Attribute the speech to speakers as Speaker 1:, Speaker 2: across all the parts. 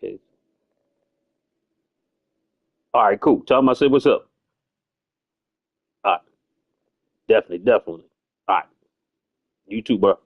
Speaker 1: Okay. All right, cool. Tell him I said what's up. All right. Definitely, definitely. All right. You too, bro.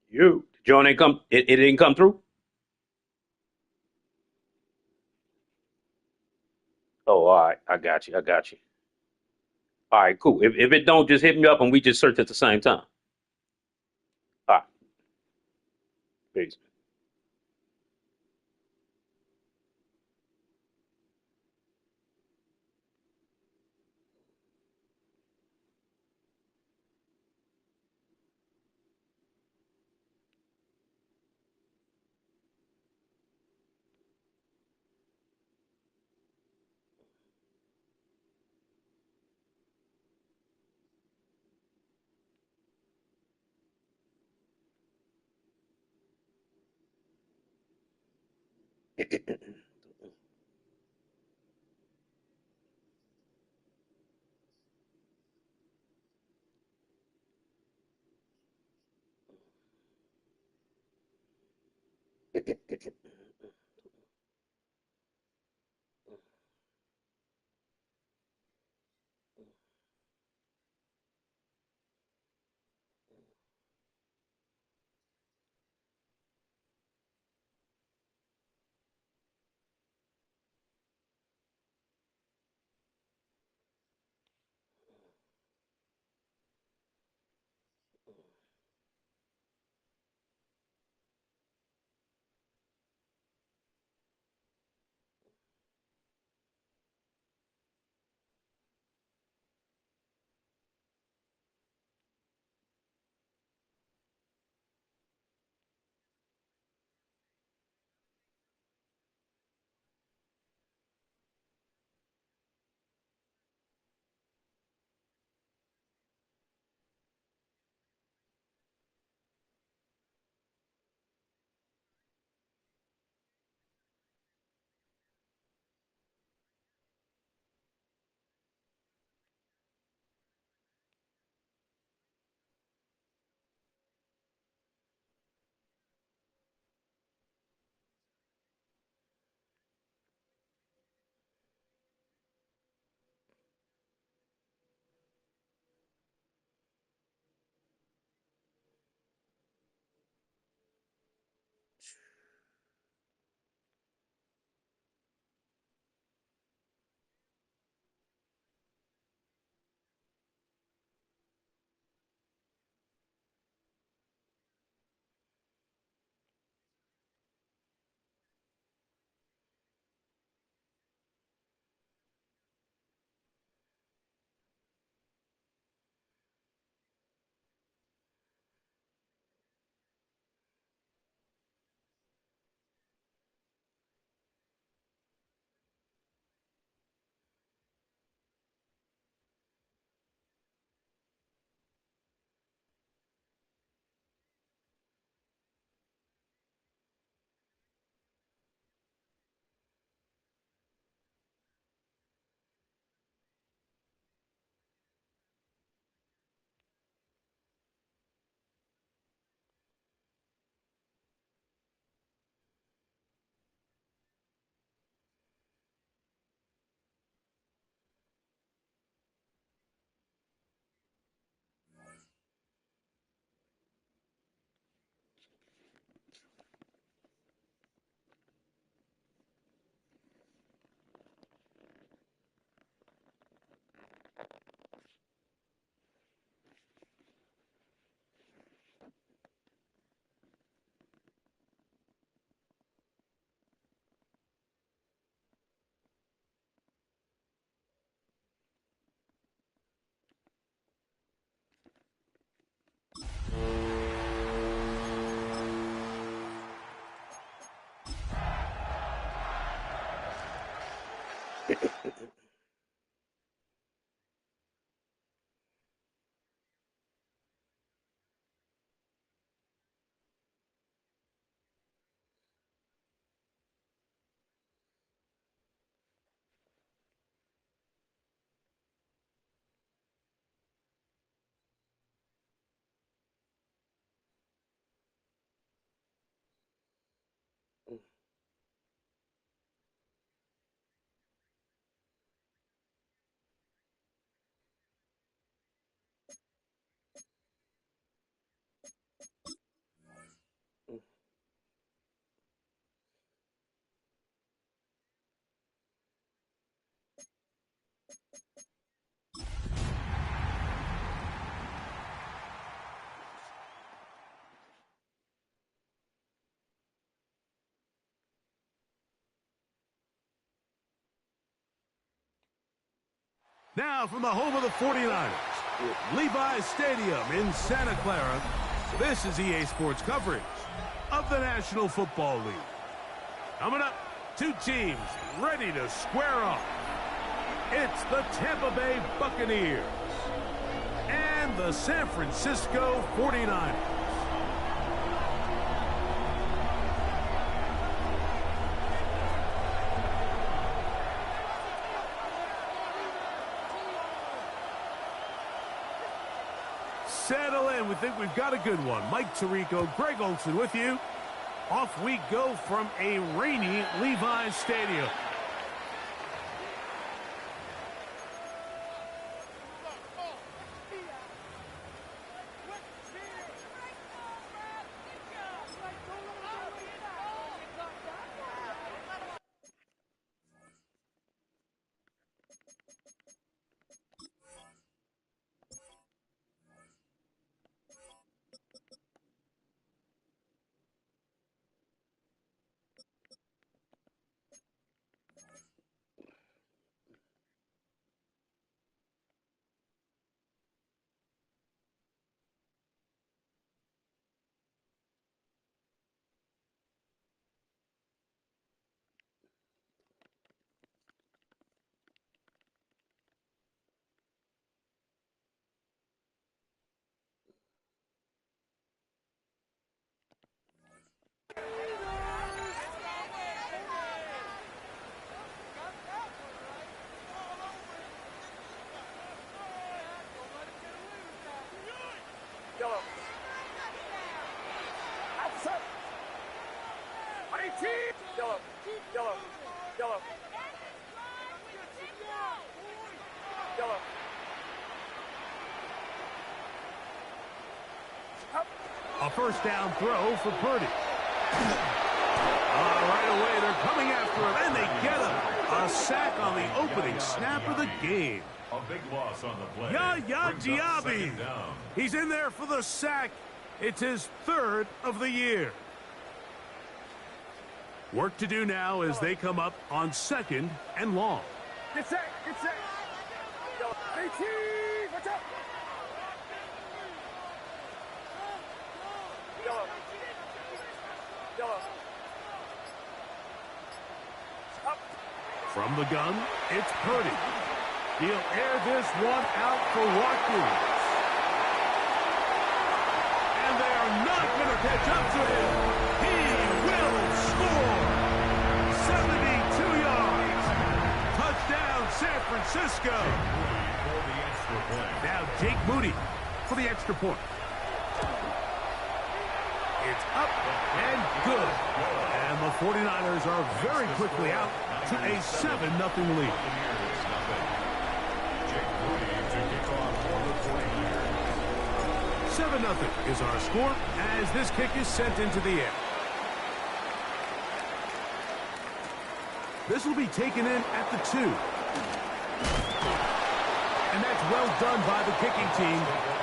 Speaker 1: You. John ain't come. It didn't come through. Oh, all right. I got you. I got you. All right, cool. If it don't, just hit me up and we just search at the same time. All right. Peace.
Speaker 2: Now from the home of the 49ers, Levi's Stadium in Santa Clara, this is EA Sports coverage of the National Football League. Coming up, two teams ready to square off. It's the Tampa Bay Buccaneers and the San Francisco 49ers. Settle in. We think we've got a good one. Mike Tirico, Greg Olson with you. Off we go from a rainy Levi's Stadium. A first down throw for Purdy. Right away, they're coming after him, and they get him. A sack on the opening snap of the game.
Speaker 3: A big loss on the play.
Speaker 2: Yaya Diaby. He's in there for the sack. It's his third of the year. Work to do now as they come up on 2nd and long.
Speaker 4: Get set, get set. 18, watch out.
Speaker 2: From the gun, it's Purdy. He'll air this one out for Watkins. And they are not going to catch up to him. He will score. 72 yards. Touchdown, San Francisco. Now Jake Moody for the extra point. It's up and good. And the 49ers are very quickly out to a 7-0 lead. 7-0 is our score as this kick is sent into the air. This will be taken in at the 2. And that's well done by the kicking team,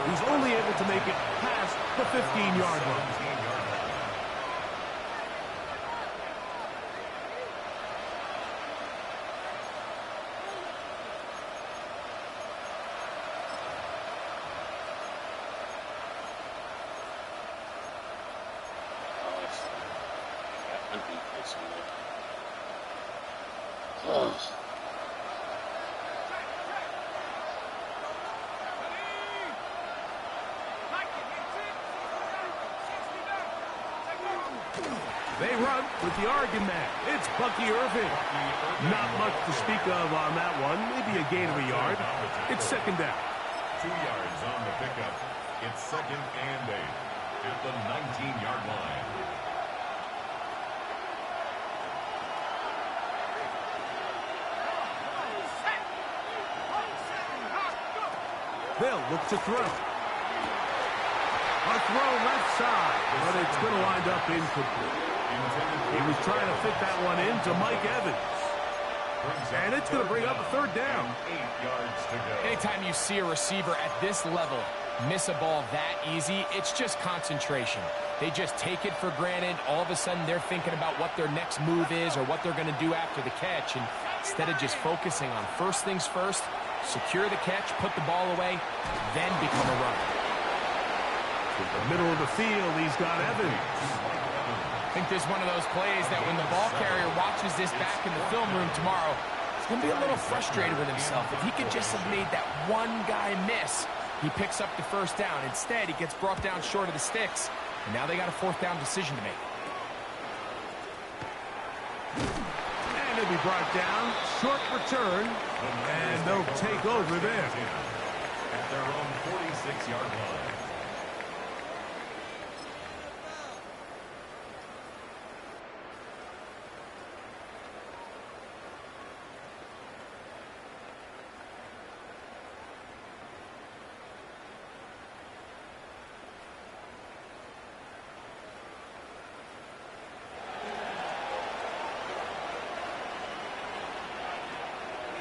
Speaker 2: who's only able to make it past the 15-yard line. They run with the Oregon man. It's Bucky Irving. Not much to speak of on that one. Maybe a gain of a yard. It's 2nd down.
Speaker 3: 2 yards on the pickup. It's 2nd and 8 at the 19-yard line.
Speaker 2: They'll look to throw. A throw left side, but it's going to wind up incomplete. He was trying to fit that one into Mike Evans. And it's going to bring up a 3rd down.
Speaker 3: 8 yards to go.
Speaker 5: Anytime you see a receiver at this level miss a ball that easy, it's just concentration. They just take it for granted. All of a sudden, they're thinking about what their next move is or what they're going to do after the catch. And instead of just focusing on first things first, secure the catch, put the ball away, then become a runner.
Speaker 2: To the middle of the field, he's got Evans.
Speaker 5: I think this is one of those plays that when the ball carrier watches this back in the film room tomorrow, he's going to be a little frustrated with himself. If he could just have made that one guy miss, he picks up the first down. Instead, he gets brought down short of the sticks, and now they got a fourth down decision to make.
Speaker 2: And he'll be brought down, short return, and they'll take over there.
Speaker 3: At their own 46-yard line.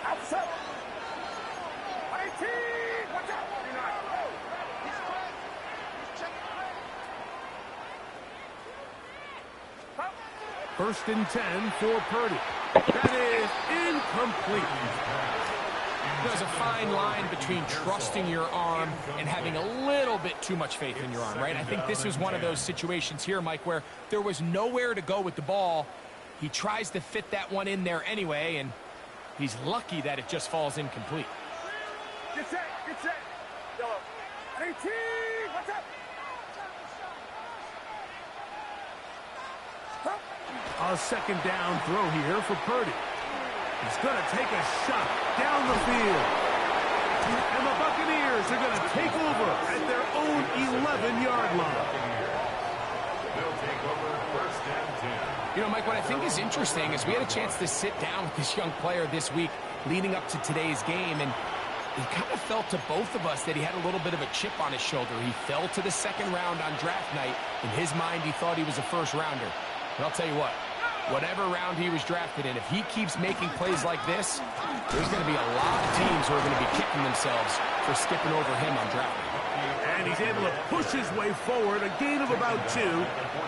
Speaker 4: Outside. 18. Watch out. 49.
Speaker 2: First and 10 for Purdy. That is incomplete.
Speaker 5: There's a fine line between trusting your arm and having a little bit too much faith in your arm, right? I think this was one of those situations here, Mike, where there was nowhere to go with the ball. He tries to fit that one in there anyway, and he's lucky that it just falls incomplete.
Speaker 4: Get set. Get set. Yellow. 18. Watch out.
Speaker 2: A second down throw here for Purdy. He's going to take a shot down the field. And the Buccaneers are going to take over at their own 11-yard line.
Speaker 3: They'll take over first and 10.
Speaker 5: You know, Mike, what I think is interesting is we had a chance to sit down with this young player this week leading up to today's game, and it kind of felt to both of us that he had a little bit of a chip on his shoulder. He fell to the second round on draft night. In his mind, he thought he was a first-rounder. But I'll tell you what, whatever round he was drafted in, if he keeps making plays like this, there's going to be a lot of teams who are going to be kicking themselves for skipping over him on draft night.
Speaker 2: And he's able to push his way forward, a gain of about 2.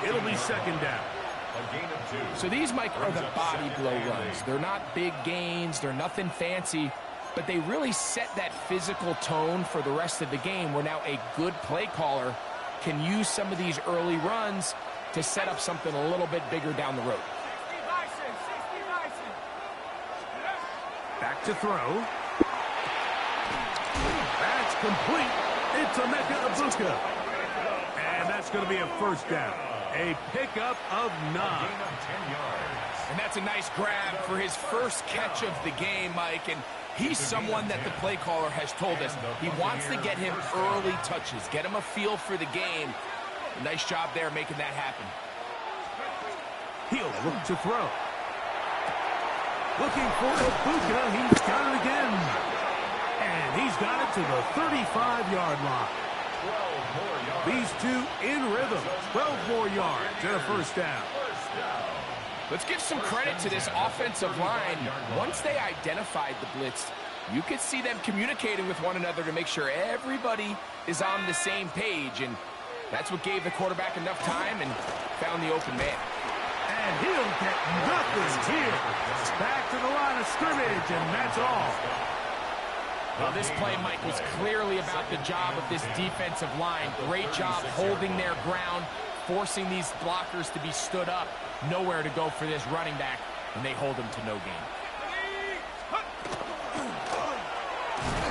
Speaker 2: It'll be second down.
Speaker 3: A gain of 2.
Speaker 5: So these, Mike, are the body blow runs. They're not big gains. They're nothing fancy. But they really set that physical tone for the rest of the game where now a good play caller can use some of these early runs to set up something a little bit bigger down the road.
Speaker 2: Back to throw. That's complete. It's Emeka Egbuka. And that's going to be a first down. A pickup of 9.
Speaker 3: Gain of 10 yards.
Speaker 5: And that's a nice grab for his first catch of the game, Mike. And he's someone that the play caller has told us he wants to get him early touches, get him a feel for the game. Nice job there making that happen.
Speaker 2: He'll look to throw. Looking for Egbuka. He's got it again. And he's got it to the 35-yard line.
Speaker 3: 12 more yards.
Speaker 2: These two in rhythm. 12 more yards and a first down.
Speaker 5: Let's give some credit to this offensive line. Once they identified the blitz, you could see them communicating with one another to make sure everybody is on the same page. And that's what gave the quarterback enough time and found the open man.
Speaker 2: And he'll get nothing here. Back to the line of scrimmage, and that's all.
Speaker 5: Well, this play, Mike, was clearly about the job of this defensive line. Great job holding their ground, forcing these blockers to be stood up. Nowhere to go for this running back, and they hold him to no gain.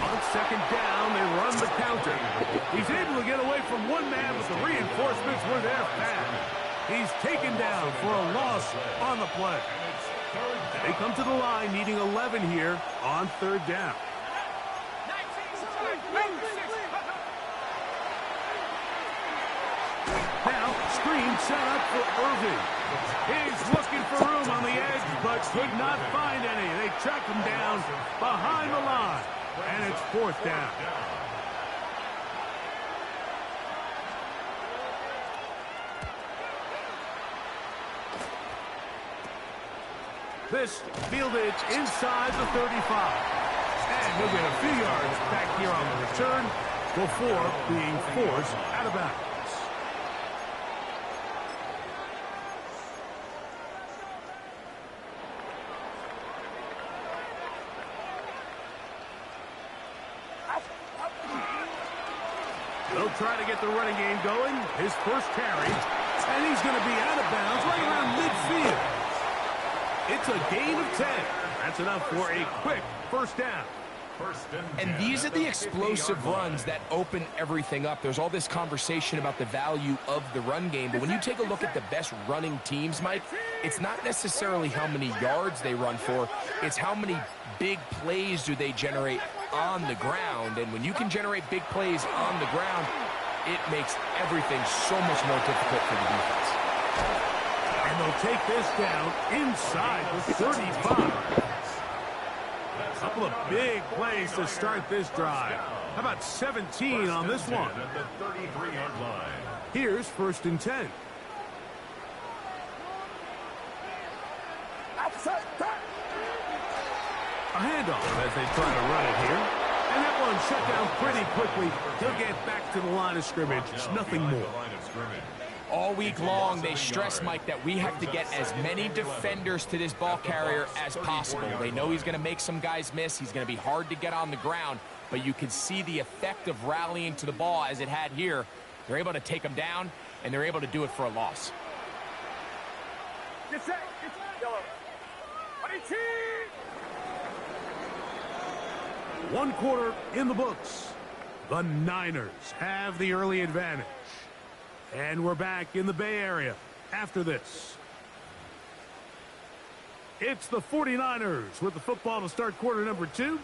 Speaker 2: On second down, they run the counter. He's able to get away from one man, but the reinforcements were there fast. He's taken down for a loss on the play. They come to the line needing 11 here on third down. Now, screen set up for Irving. He's looking for room on the edge, but could not find any. They track him down behind the line, and it's fourth down. This fielded inside the 35. And he'll get a few yards back here on the return before being forced out of bounds. They'll try to get the running game going. His first carry, and he's going to be out of bounds right around midfield. It's a gain of 10. That's enough for a quick first down.
Speaker 5: And these are the explosive runs that open everything up. There's all this conversation about the value of the run game, but when you take a look at the best running teams, Mike, it's not necessarily how many yards they run for, it's how many big plays do they generate on the ground. And when you can generate big plays on the ground, it makes everything so much more difficult for the defense.
Speaker 2: And they'll take this down inside the 35. A couple of big plays to start this drive. How about 17 on this one? Here's 1st and 10. A handoff as they try to run it here. And that one shut down pretty quickly. He'll get back to the line of scrimmage. It's nothing more.
Speaker 5: All week long, they stress, Mike, that we have to get as many defenders to this ball carrier as possible. They know he's going to make some guys miss. He's going to be hard to get on the ground. But you can see the effect of rallying to the ball as it had here. They're able to take him down, and they're able to do it for a loss.
Speaker 4: Get set. Yellow. 22.
Speaker 2: 1 quarter in the books. The Niners have the early advantage. And we're back in the Bay Area after this. It's the 49ers with the football to start quarter number 2.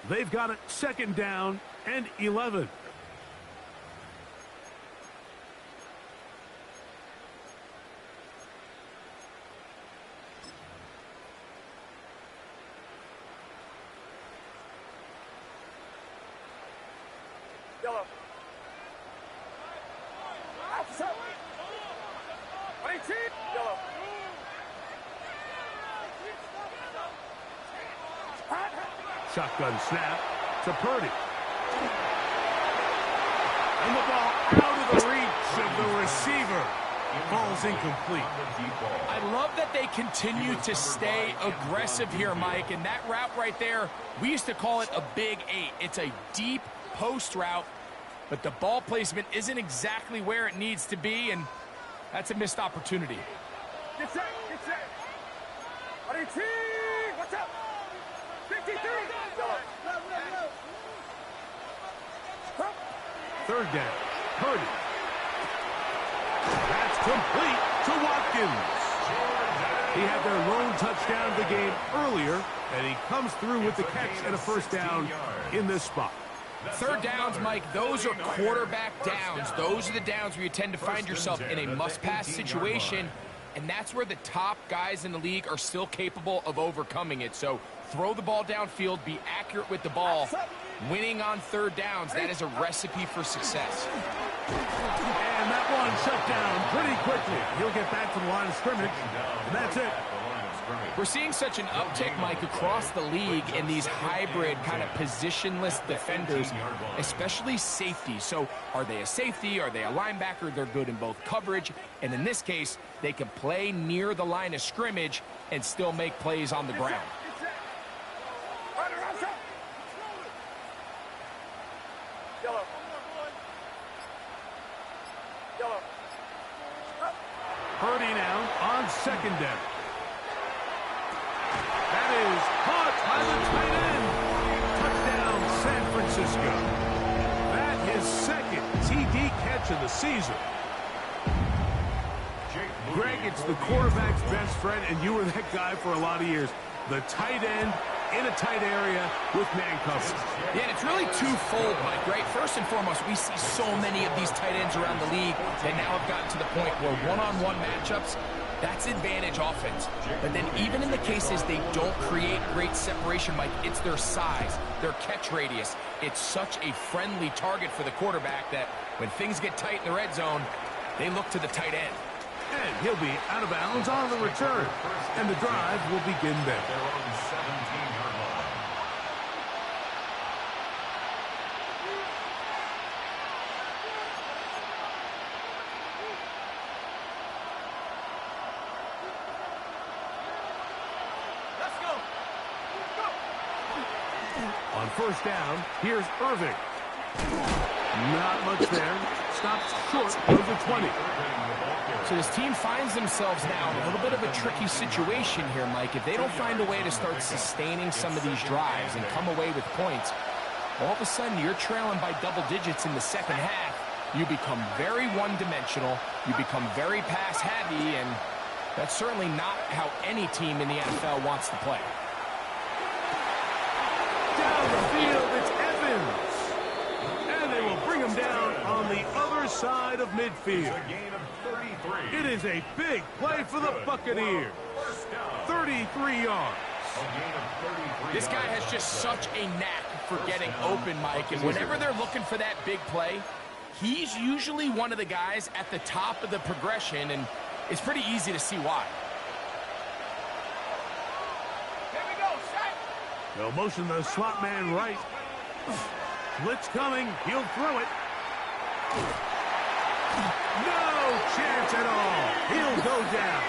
Speaker 2: They've got it 2nd down and 11.
Speaker 4: Yellow. Outside. 22. Yellow.
Speaker 2: Shotgun snap to Purdy. And the ball out of the reach of the receiver. Ball's incomplete.
Speaker 5: I love that they continue to stay aggressive here, Mike. And that route right there, we used to call it a big 8. It's a deep post route, but the ball placement isn't exactly where it needs to be, and that's a missed opportunity.
Speaker 4: Get set. Get set. 22. What's up? 53. Yellow.
Speaker 2: 3rd down. Purdy. That's complete to Watkins. He had their lone touchdown of the game earlier, and he comes through with the catch and a 1st down in this spot.
Speaker 5: 3rd downs, Mike, those are quarterback downs. Those are the downs where you tend to find yourself in a must-pass situation, and that's where the top guys in the league are still capable of overcoming it. So throw the ball downfield, be accurate with the ball. Winning on 3rd downs, that is a recipe for success.
Speaker 2: And that one shut down pretty quickly. He'll get back to the line of scrimmage, and that's it.
Speaker 5: We're seeing such an uptick, Mike, across the league in these hybrid kind of positionless defenders, especially safety. So are they a safety? Are they a linebacker? They're good in both coverage. And in this case, they can play near the line of scrimmage and still make plays on the ground.
Speaker 4: Yellow. Yellow.
Speaker 2: Purdy now on 2nd down. That is caught by the tight end. Touchdown, San Francisco. That is 2nd TD catch of the season. Greg, it's the quarterback's best friend, and you were that guy for a lot of years. The tight end in a tight area with man coverage.
Speaker 5: Yeah, and it's really twofold, Mike, right? First and foremost, we see so many of these tight ends around the league that now have gotten to the point where one-on-one matchups, that's advantage offense. But then even in the cases they don't create great separation, Mike, it's their size, their catch radius. It's such a friendly target for the quarterback that when things get tight in the red zone, they look to the tight end.
Speaker 2: And he'll be out of bounds on the return. And the drive will begin there. On 1st down, here's Irving. Not much there. Stops short of the 20.
Speaker 5: So this team finds themselves now in a little bit of a tricky situation here, Mike. If they don't find a way to start sustaining some of these drives and come away with points, all of a sudden you're trailing by double digits in the second half. You become very one-dimensional. You become very pass-heavy, and that's certainly not how any team in the NFL wants to play.
Speaker 2: Down the field, it's Evans. And they will bring him down on the other side of midfield. It is a big play for the Buccaneers. 33 yards.
Speaker 5: This guy has just such a knack for getting open, Mike, and whenever they're looking for that big play, he's usually one of the guys at the top of the progression, and it's pretty easy to see why.
Speaker 4: Here we go, set.
Speaker 2: They'll motion the slot man right. Blitz coming. He'll throw it. No chance at all. He'll go down.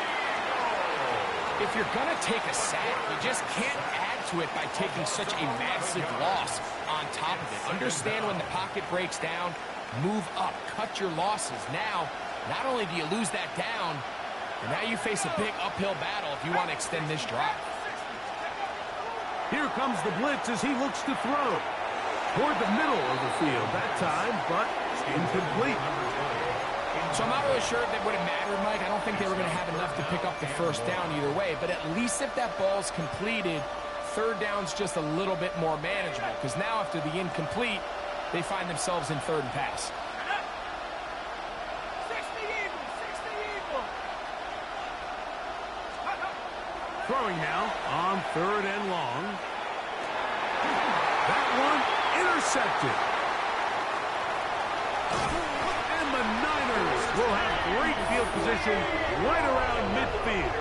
Speaker 5: If you're going to take a sack, you just can't add to it by taking such a massive loss on top of it. Understand when the pocket breaks down, move up, cut your losses. Now, not only do you lose that down, but now you face a big uphill battle if you want to extend this drive.
Speaker 2: Here comes the blitz as he looks to throw. Toward the middle of the field that time, but incomplete.
Speaker 5: So I'm not really sure if it would have mattered, Mike. I don't think they were going to have enough to pick up the first down either way. But at least if that ball's completed, third down's just a little bit more manageable. Because now after the incomplete, they find themselves in third and pass.
Speaker 4: 60 even, 60 even.
Speaker 2: Throwing now on third and long. That one intercepted. And the Niners will have great field position right around midfield.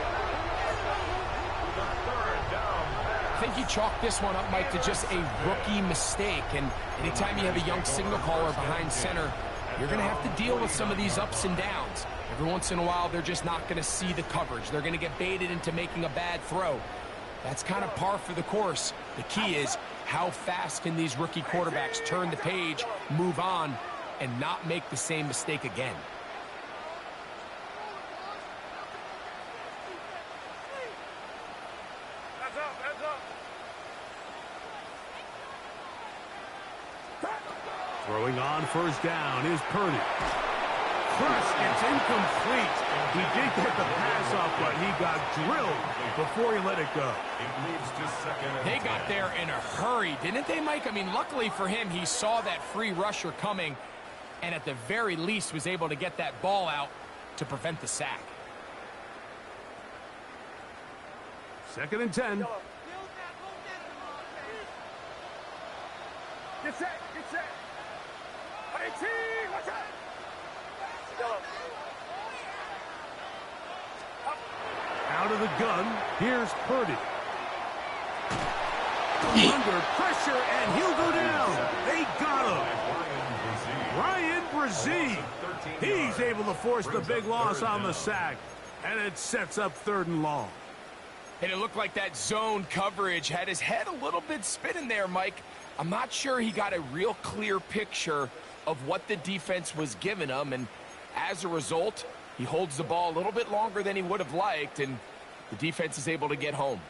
Speaker 5: I think you chalk this one up, Mike, to just a rookie mistake. And anytime you have a young signal caller behind center, you're going to have to deal with some of these ups and downs. Every once in a while, they're just not going to see the coverage. They're going to get baited into making a bad throw. That's kind of par for the course. The key is how fast can these rookie quarterbacks turn the page, move on, and not make the same mistake again.
Speaker 4: Hands up, hands up.
Speaker 2: Throwing on first down is Purdy. First, it's incomplete. He did get the pass off, but he got drilled before he let it go.
Speaker 5: They got there in a hurry, didn't they, Mike? I mean, luckily for him, he saw that free rusher coming and at the very least was able to get that ball out to prevent the sack.
Speaker 2: 2nd and 10.
Speaker 4: Get set, get set. 18, watch out.
Speaker 2: Out of the gun, here's Purdy. Under pressure, and he'll go down. They got him. Ryan Brzee. He's able to force the big loss on the sack, and it sets up 3rd and long.
Speaker 5: And it looked like that zone coverage had his head a little bit spinning there, Mike. I'm not sure he got a real clear picture of what the defense was giving him, and as a result, he holds the ball a little bit longer than he would have liked, and the defense is able to get home.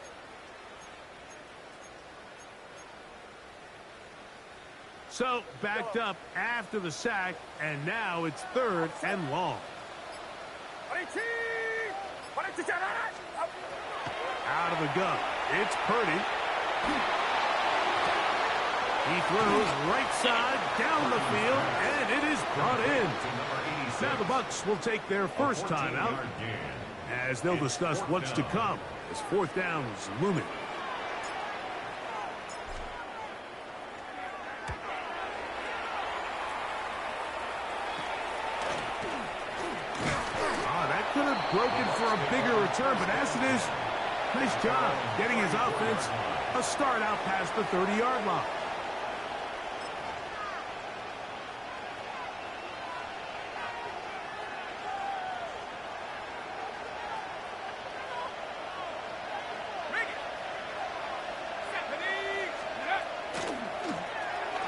Speaker 2: So, backed up after the sack, and now it's 3rd and long.
Speaker 4: 18,
Speaker 2: Out of the gun, it's Purdy. He throws right side down the field, and it is brought in. Now the Bucs will take their first timeout as they'll discuss what's to come as 4th down is looming. That could have broken for a bigger return, but as it is, nice job getting his offense a start out past the 30-yard line.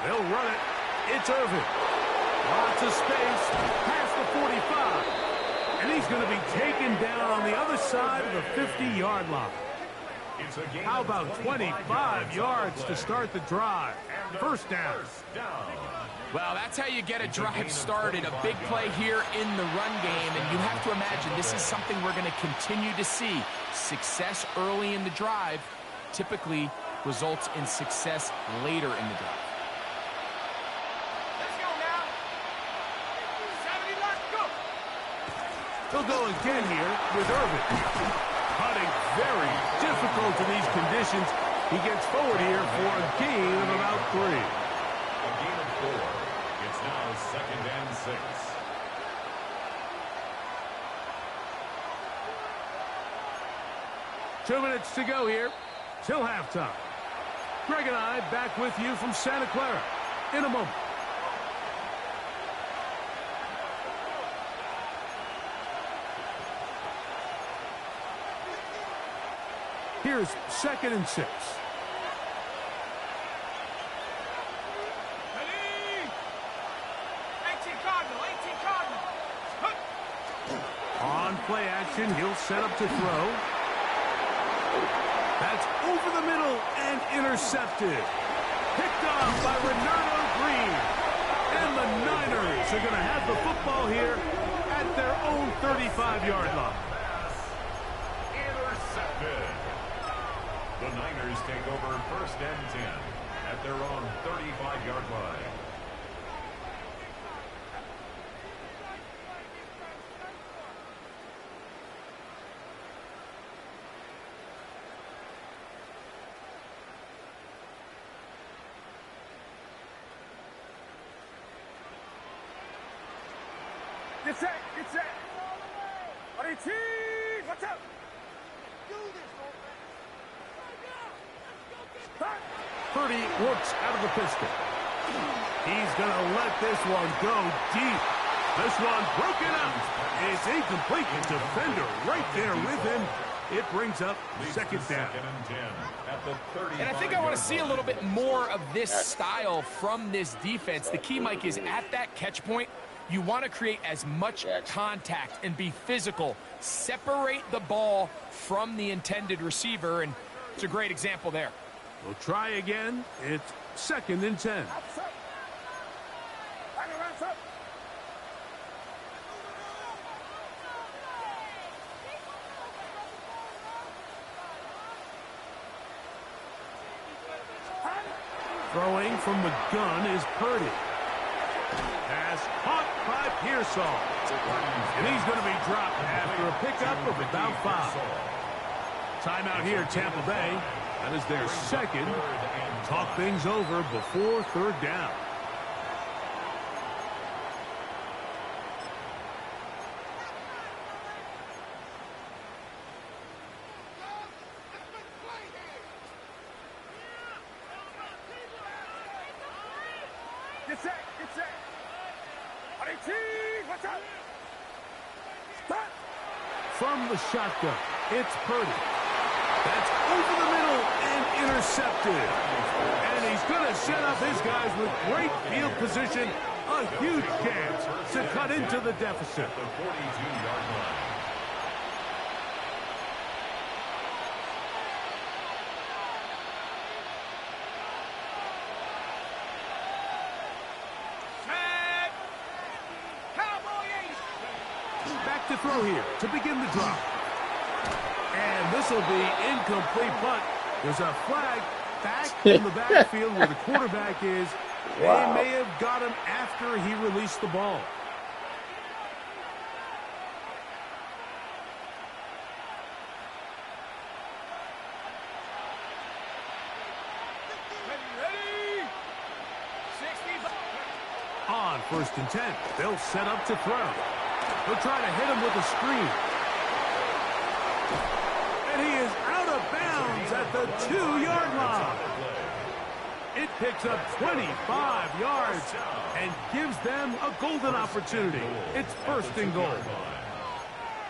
Speaker 2: They'll run it. It's Irvin. of space past the 45. And he's going to be taken down on the other side of the 50-yard line. How about 25 yards to start the drive? First down.
Speaker 5: Well, that's how you get a drive started. A big play here in the run game, and you have to imagine this is something we're going to continue to see. Success early in the drive typically results in success later in the drive.
Speaker 4: Let's go now. 70, let's go.
Speaker 2: He'll go again here with Irvin. Cutting very difficult in these conditions. He gets forward here for a gain of about 3.
Speaker 3: A gain of 4. It's now 2nd and 6.
Speaker 2: Two minutes to go here till halftime. Greg and I back with you from Santa Clara in a moment. Here's 2nd and 6.
Speaker 4: Ready? 18 Cardinal, 18 Cardinal.
Speaker 2: On play action, he'll set up to throw. That's over the middle and intercepted. Picked off by Renato Green. And the Niners are going to have the football here at their own 35-yard line.
Speaker 3: Intercepted. The Niners take over 1st and 10 at their own 35-yard line.
Speaker 4: Get set, get set. 18, watch out. Do this,
Speaker 2: Purdy works out of the pistol. He's going to let this one go deep. This one broken up. It's incomplete. The defender right there with him. It brings up 2nd down.
Speaker 3: 2nd and 10 at the 35.
Speaker 5: And I think I want to see a little bit more of this style from this defense. The key, Mike, is at that catch point, you want to create as much contact and be physical. Separate the ball from the intended receiver, and it's a great example there.
Speaker 2: We'll try again. It's 2nd and 10. Throwing from the gun is Purdy. Pass caught by Pearsall. And he's going to be dropped after a pickup of about 5. Timeout here, Tampa Bay. That is their 2nd. Talk things over before 3rd down.
Speaker 4: Get set, get set. 18, watch out. Stop.
Speaker 2: From the shotgun, it's Purdy. That's over the middle and intercepted. And he's going to set up his guys with great field position. A huge chance to cut into the deficit.
Speaker 3: The 42-yard line.
Speaker 4: Set. Cowboy 80.
Speaker 2: Back to throw here to begin the drive. And this will be incomplete, but there's a flag back in the backfield where the quarterback is.
Speaker 1: Wow.
Speaker 2: They may have got him after he released the ball.
Speaker 4: Ready? 60.
Speaker 2: On 1st and 10, they'll set up to throw. They'll try to hit him with a screen. And he is out of bounds at the 2-yard line. It picks up 25 yards and gives them a golden opportunity. It's 1st and goal.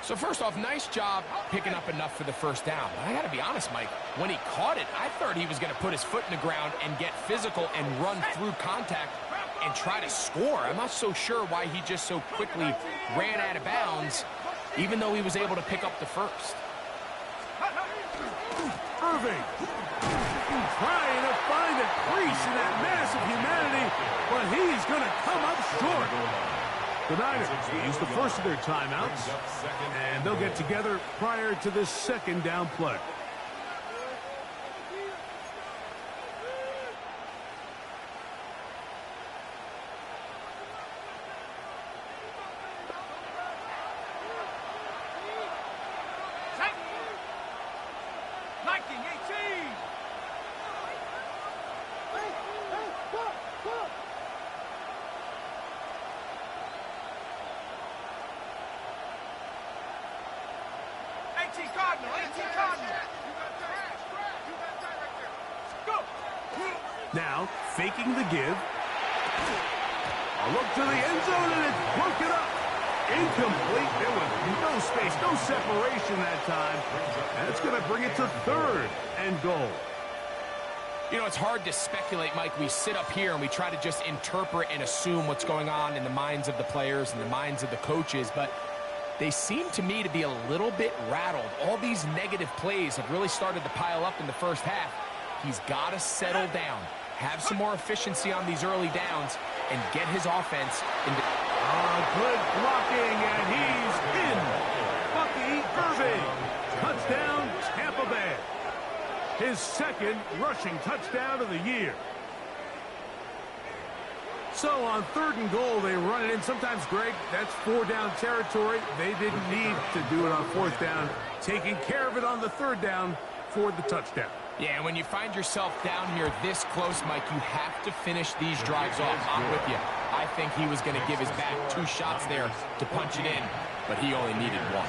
Speaker 5: So first off, nice job picking up enough for the 1st down. But I got to be honest, Mike, when he caught it, I thought he was going to put his foot in the ground and get physical and run through contact. and try to score. I'm not so sure why he just so quickly ran out of bounds, even though he was able to pick up the first.
Speaker 2: Irving trying to find a crease in that mass of humanity, but he's going to come up short. The Niners will use the first of their timeouts, and they'll get together prior to this second down play. Now, faking the give. A look to the end zone, and it's broken up. Incomplete. There was no space, no separation that time. That's going to bring it to third and goal.
Speaker 5: You know, it's hard to speculate, Mike. We sit up here and we try to just interpret and assume what's going on in the minds of the players and the minds of the coaches, but they seem to me to be a little bit rattled. All these negative plays have really started to pile up in the first half. He's got to settle down, have some more efficiency on these early downs, and get his offense into...
Speaker 2: Good blocking, and he's in. Bucky Irving. Touchdown, Tampa Bay. His second rushing touchdown of the year. So on third and goal, they run it in. Sometimes, Greg, that's four down territory. They didn't need to do it on fourth down. Taking care of it on the third down for the touchdown.
Speaker 5: Yeah, when you find yourself down here this close, Mike, you have to finish these drives off. I'm with you. I think he was going to give his back two shots there to punch it in, but he only needed one.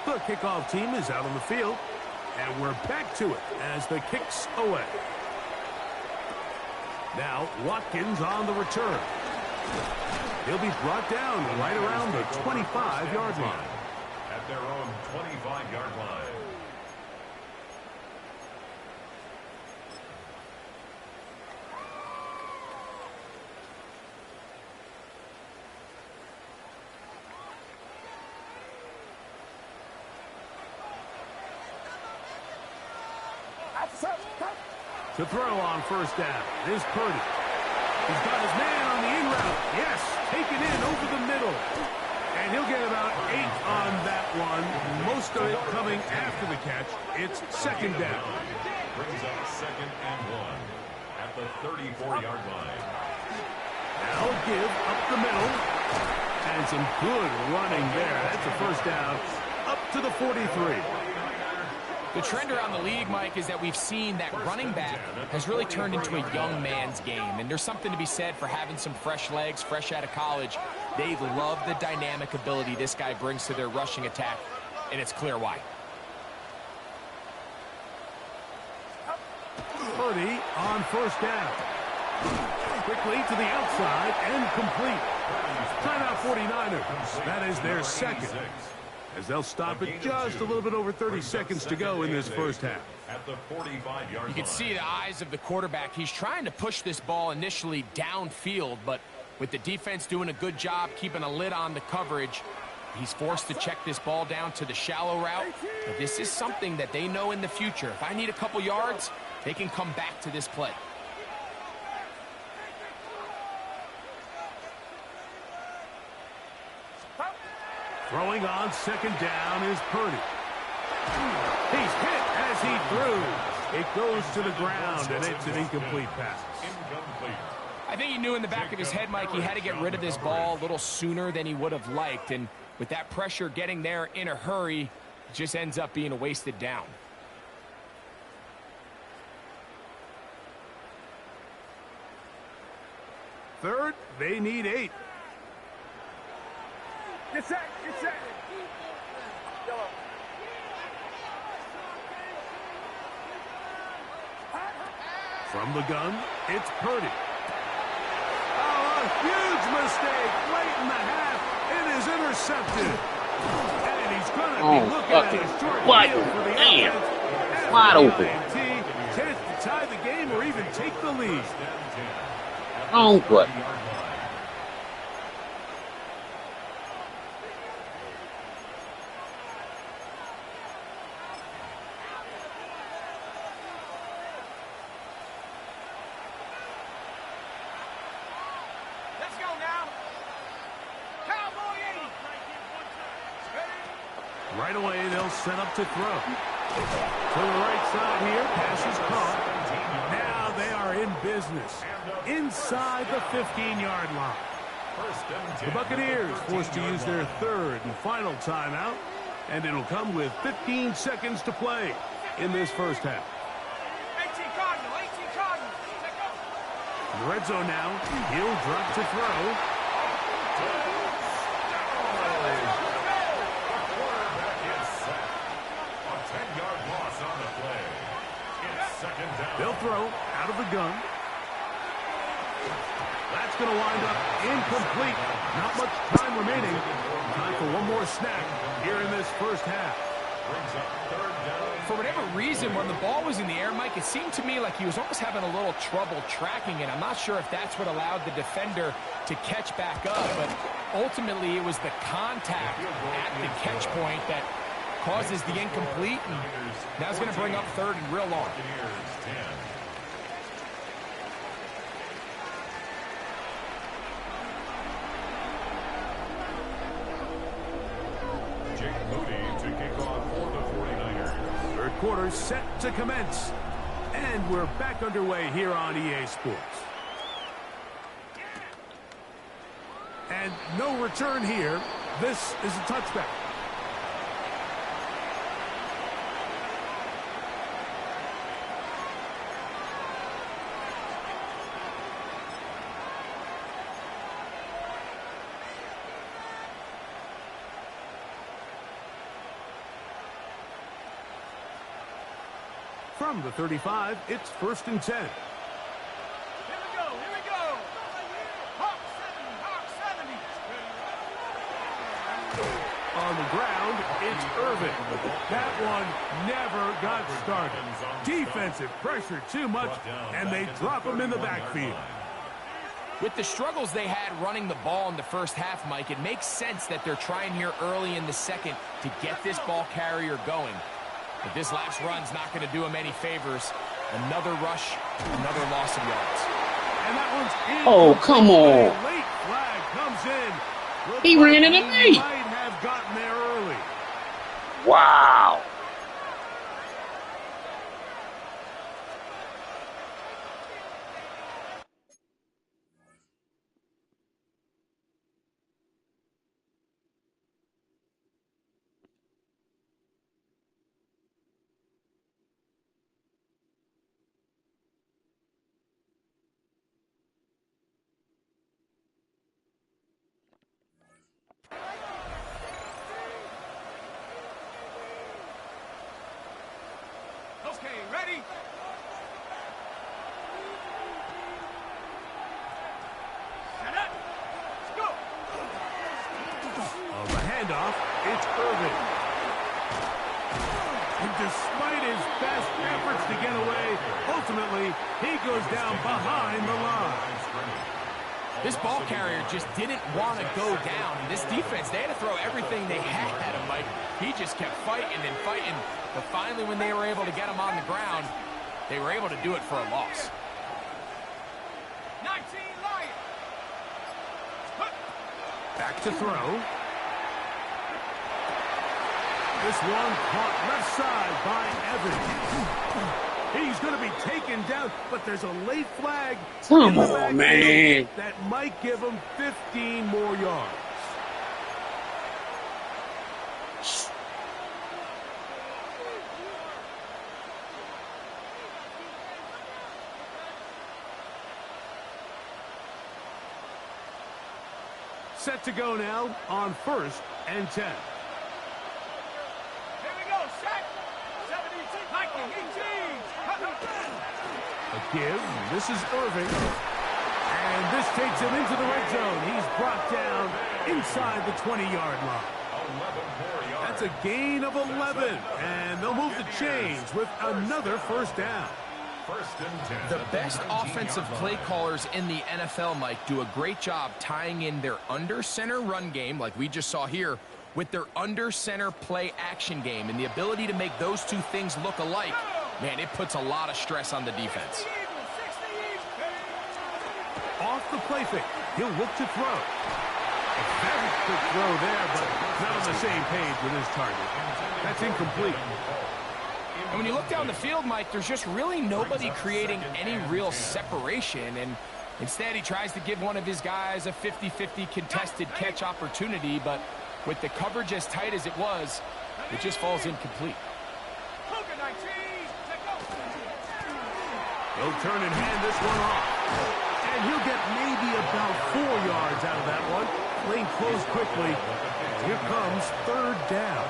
Speaker 2: The kickoff team is out on the field, and we're back to it as the kick's away. Now, Watkins on the return. He'll be brought down right around the 25-yard line.
Speaker 3: At their own 25-yard line.
Speaker 2: To throw on first down is Purdy. He's got his man on the in route. Yes, taken in over the middle. And he'll get about 8 on that one. Most of it coming after the catch. It's second down.
Speaker 3: Brings up second and 1 at the 34-yard line.
Speaker 2: Now give up the middle. And some good running there. That's a first down up to the 43.
Speaker 5: The trend around the league, Mike, is that we've seen that running back has really turned into a young man's game. And there's something to be said for having some fresh legs, fresh out of college. They love the dynamic ability this guy brings to their rushing attack, and it's clear why.
Speaker 2: Purdy on first down. Quickly to the outside and complete. Timeout 49ers. That is their second. As they'll stop it just a little bit over 30 seconds to go in this first half.
Speaker 3: At the 45-yard line.
Speaker 5: You can see the eyes of the quarterback. He's trying to push this ball initially downfield, but with the defense doing a good job keeping a lid on the coverage, he's forced to check this ball down to the shallow route. But this is something that they know in the future. If I need a couple yards, they can come back to this play.
Speaker 2: Throwing on second down is Purdy. He's hit as he threw. It goes to the ground, and it's an incomplete pass.
Speaker 3: Incomplete.
Speaker 5: I think he knew in the back of his head, Mike, he had to get rid of this ball a little sooner than he would have liked. And with that pressure getting there in a hurry, it just ends up being a wasted down.
Speaker 2: Third, they need 8.
Speaker 4: Get set, get set. Yellow.
Speaker 2: From the gun, it's Purdy. Oh, a huge mistake late in the half. It is intercepted. And he He's going to
Speaker 1: Oh,
Speaker 2: be looking
Speaker 1: fucking
Speaker 2: at a short
Speaker 1: what?
Speaker 2: field for the
Speaker 1: Damn.
Speaker 2: offense.
Speaker 1: Wide
Speaker 2: After
Speaker 1: open.
Speaker 2: the INT, chance to tie the game or even take the lead.
Speaker 1: Oh, but.
Speaker 4: Let's go now. Cowboy 80.
Speaker 2: Right away, they'll set up to throw. To the right side here, pass is caught. Now they are in business. Inside the 15-yard line. The Buccaneers forced to use their third and final timeout, and it'll come with 15 seconds to play in this first half.
Speaker 4: 18 Cardinal, 18 Cardinal. Let go.
Speaker 2: In the red zone now, he'll drop to throw. They'll throw out of the gun. That's going to wind up incomplete. Not much time remaining. Time for one more snap here in this first half.
Speaker 5: For whatever reason, when the ball was in the air, Mike, it seemed to me like he was almost having a little trouble tracking it. I'm not sure if that's what allowed the defender to catch back up, but ultimately it was the contact at the catch point that causes the incomplete, and that's going to bring up third and real long.
Speaker 2: Third quarter set to commence. And we're back underway here on EA Sports. And no return here. This is a touchback. From the 35, it's 1st and 10.
Speaker 4: Here we go, here we go. Hawk 70, Hawk 70.
Speaker 2: On the ground, it's Irvin. That one never got started. Defensive pressure too much, and they drop him in the backfield.
Speaker 5: With the struggles they had running the ball in the first half, Mike, it makes sense that they're trying here early in the second to get this ball carrier going. But this last run's not going to do him any favors. Another rush, another loss of yards.
Speaker 2: And that one's in.
Speaker 1: Oh, come on.
Speaker 2: A late flag comes in. Looks
Speaker 1: He
Speaker 2: like
Speaker 1: ran into
Speaker 2: he
Speaker 1: me.
Speaker 2: might have gotten there early.
Speaker 1: Wow.
Speaker 4: Okay, ready? Set up. Let's go.
Speaker 2: On the handoff, it's Irvin. And despite his best efforts to get away, ultimately, he goes down behind the line.
Speaker 5: This ball carrier just didn't want to go down. And this defense, they had to throw everything they had at him, Mike. He just kept fighting and fighting. But finally, when they were able to get him on the ground, they were able to do it for a loss.
Speaker 4: 19 Lions.
Speaker 2: Back to throw. This one caught left side by Evans. He's going to be taken down, but there's a late flag.
Speaker 1: Come on, man.
Speaker 2: That might give him 15 more yards. Set to go now on 1st and 10.
Speaker 4: Here we go, set. 70, 19,
Speaker 2: A give. This is Irving. And this takes him into the red zone. He's brought down inside the 20-yard line.
Speaker 3: more yards.
Speaker 2: That's a gain of 11, and they'll move the chains with another first down.
Speaker 3: First and 10.
Speaker 5: The best offensive play callers in the NFL, Mike, do a great job tying in their under-center run game, like we just saw here, with their under-center play action game. And the ability to make those two things look alike, man, it puts a lot of stress on the defense.
Speaker 2: Off the play fake, he'll look to throw. A very quick throw there, but not on the same page with his target. That's incomplete.
Speaker 5: And when you look down the field, Mike, there's just really nobody creating any real separation. And instead, he tries to give one of his guys a 50-50 contested catch opportunity. But with the coverage as tight as it was, it just falls incomplete.
Speaker 2: He'll turn and hand this one off. And he'll get maybe about 4 yards out of that one. Lane closed quickly. Here comes third down.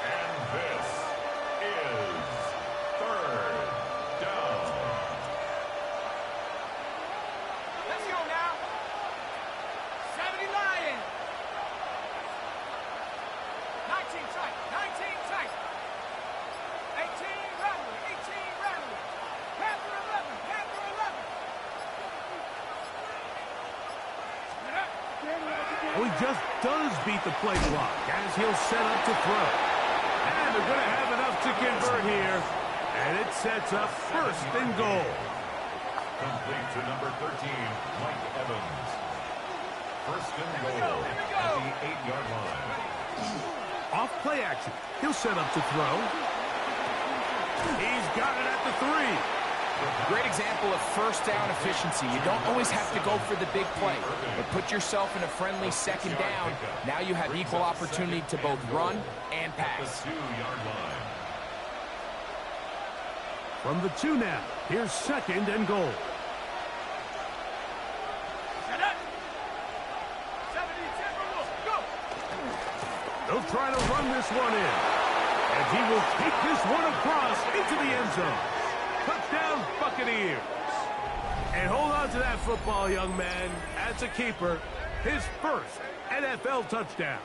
Speaker 3: And this is third down.
Speaker 4: Let's go now. 70 Lions. 19 tight. 19 tight. 18 Rattler. 18 Rattler. Panther 11. Panther 11.
Speaker 2: Oh, he just does beat the play clock as he'll set up to throw. And they're going to have enough to convert here. And it sets up first and goal.
Speaker 3: Complete to number 13, Mike Evans. First and goal at the 8-yard line.
Speaker 2: Off play action. He'll set up to throw. He's got it at the 3.
Speaker 5: Great example of first down efficiency. You don't always have to go for the big play, but put yourself in a friendly second down. Now you have equal opportunity to both run and pass.
Speaker 3: The 2-yard line.
Speaker 2: From the 2 now. Here's second and goal.
Speaker 4: Set up. 70 Timberwolves. Go.
Speaker 2: They'll try to run this one in. And he will take this one across into the end zone. Touchdown, Buccaneers. And hold on to that football, young man. That's a keeper. His first NFL touchdown.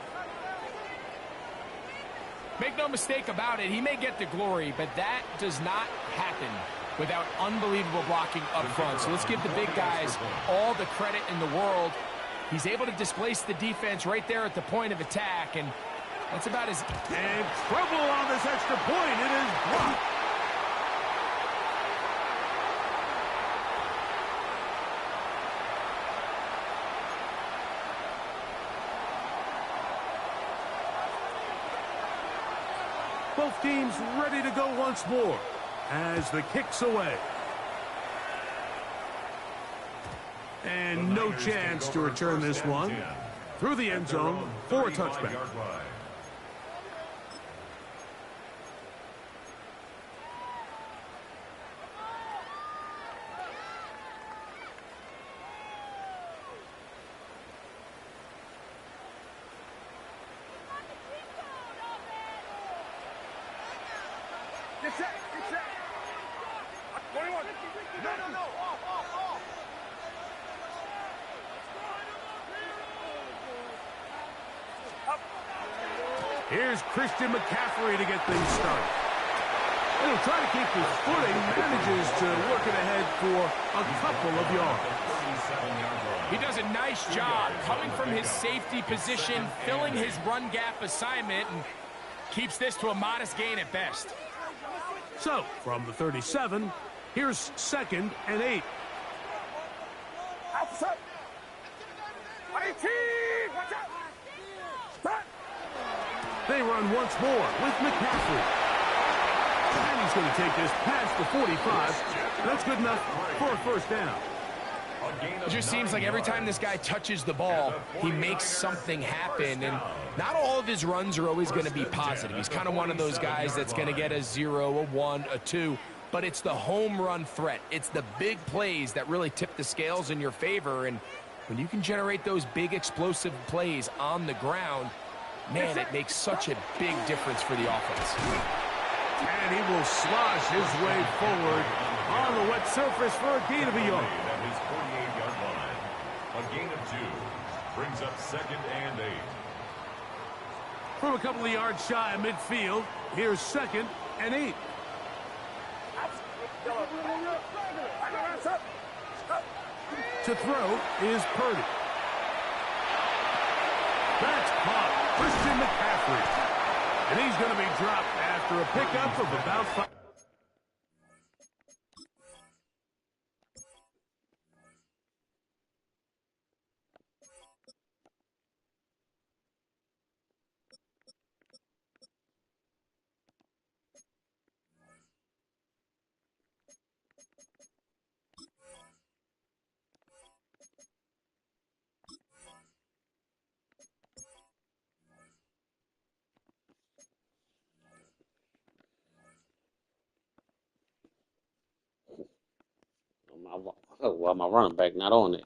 Speaker 5: Make no mistake about it, he may get the glory, but that does not happen without unbelievable blocking up front. So let's give the big guys all the credit in the world. He's able to displace the defense right there at the point of attack, and that's about as...
Speaker 2: And trouble on this extra point. It is blocked. Both teams ready to go once more as the kick's away. And no chance to return this one. Through the end zone for a touchback.
Speaker 4: Get set. Get set. 21. No. Off. Up.
Speaker 2: Here's Christian McCaffrey to get things started. And he'll try to keep his footing, manages to work it ahead for a couple of yards.
Speaker 5: He does a nice job coming from his safety position, filling his run gap assignment, and keeps this to a modest gain at best.
Speaker 2: So, from the 37, here's second and 8.
Speaker 4: Outside. 18. Watch out. Back.
Speaker 2: They run once more with McCaffrey. And he's going to take this past the 45. That's good enough for a first down.
Speaker 5: It just seems like every time this guy touches the ball, he makes something happen, and not all of his runs are always going to be positive. He's kind of one of those guys that's going to get a 0, a 1, a 2, but it's the home run threat. It's the big plays that really tip the scales in your favor, and when you can generate those big explosive plays on the ground, man, it makes such a big difference for the offense.
Speaker 2: And he will slosh his way forward on the wet surface for a gain of a yard.
Speaker 3: At his 48-yard line. A gain of 2 brings up second and 8.
Speaker 2: From a couple of yards shy of midfield, here's 2nd and 8. To throw is Purdy. That's caught. Christian McCaffrey. And he's going to be dropped after a pickup of about 5.
Speaker 1: Well, my running back not on it.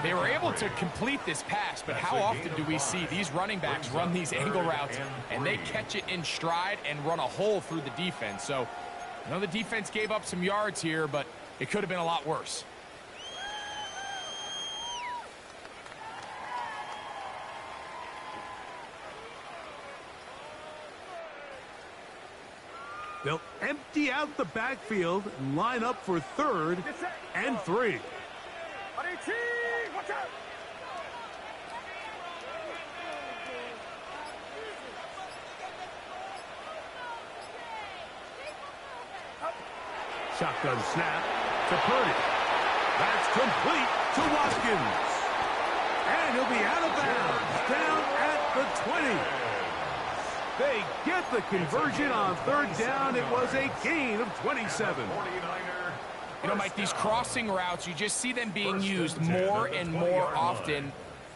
Speaker 5: They were able to complete this pass, but how often do we see these running backs run these angle routes and they catch it in stride and run a hole through the defense? So, I know the defense gave up some yards here, but it could have been a lot worse.
Speaker 2: They'll empty out the backfield and line up for 3rd and 3.
Speaker 4: Watch out!
Speaker 2: Shotgun snap to Purdy. That's complete to Watkins. And he'll be out of bounds down at the 20. They get the conversion on 3rd down. It was a gain of 27.
Speaker 5: You know, Mike, these crossing routes, you just see them being used more and more often.